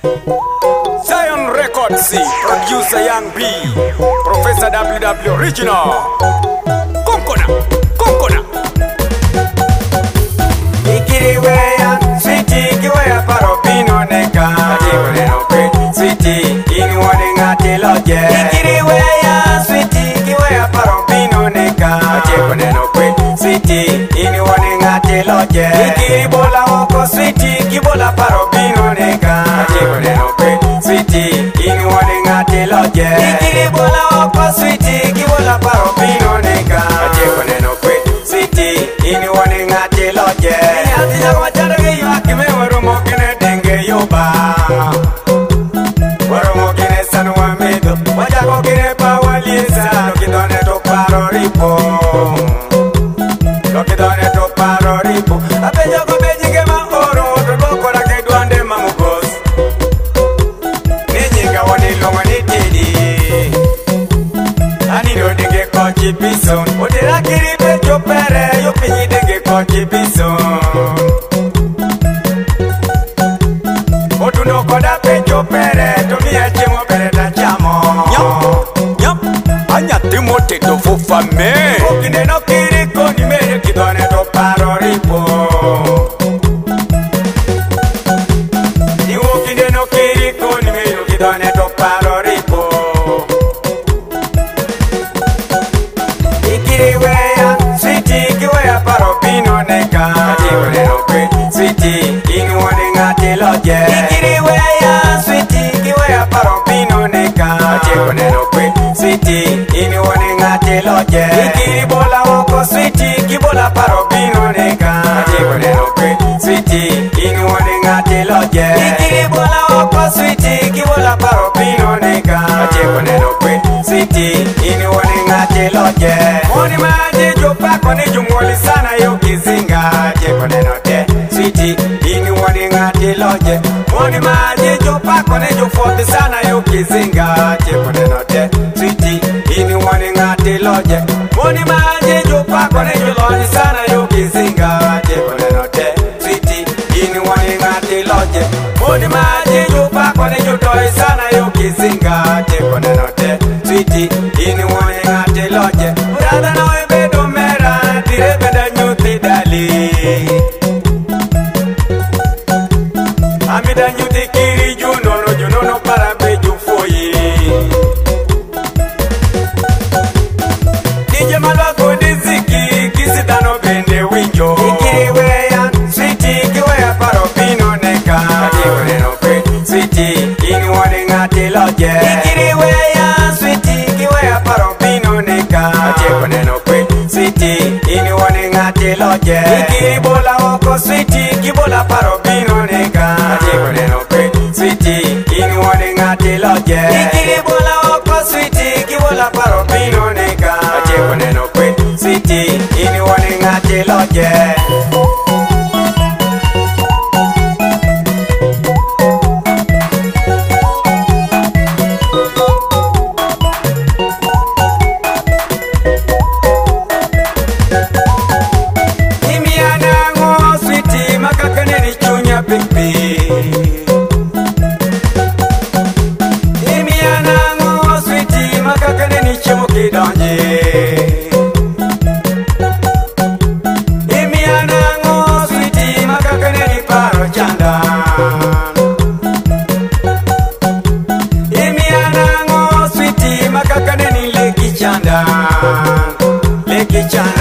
Zion Records, producer Young B, Professor WW Original. Konkona, Konkona. Ikiriweya, sweetie, kiweya paropino neka. Atikunenope, sweetie, inuwane ngati loje. Ikiriweya, sweetie, kiweya paropino neka. Atikunenope, sweetie, inuwane ngati loje. Ikiribola woko, sweetie, kibola paropino neka. Atikunenope, sweetie, inuwane ngati loje. Ikiribola woko, sweetie, kibola paropino neka. Atikunenope, sweetie, inuwane ngati loje. Fame okinde no kiri koni mere kidone to paro ripo ni okinde no kiri koni mere kidone to paro ripo ikiriweya sweetie kiweya paro pino neka atiwele no kwe sweetie inuwane ngati loje ikiriweya sweetie kiweya paro pino neka atiwele no kwe sweetie inuwane ngati loje ikiribola woko sweetie kibola paropino neka atikunenope sweetie inuwane ngati loje ikiribola woko sweetie kibola paropino neka atikunenope sweetie inuwane ngati loje moni maji jopako ni jumwoli sana yo kizinga atikunenote sweetie inuwane ngati loje moni maji jopako ni jufoti sana yo kizinga atikunenote sweetie inuwane ngati loje moni maji jopako ni juloni sana yo kizinga atikunenote sweetie inuwane ngati loje moni maji jopako ni jutoi sana yo kizinga atikunenote sweetie inuwane ngati loje brother no ebedo mera dire beda nyuti dali amida nyuti kiri junono para beju foyi nije malwako diziki kisitano bende winjo ikiriweya sweetie kiweya paropino neka atikunenope sweetie inuwane ngati loje ikiriweya sweetie kiweya paropino neka atikunenope sweetie inuwane ngati loje ikiribola woko sweetie kibola paropino neka atikunenope sweetie inuwane ngati loje ikiribola woko sweetie kibola paropino neka atikunenope sweetie inuwane ngati loje Leki chanda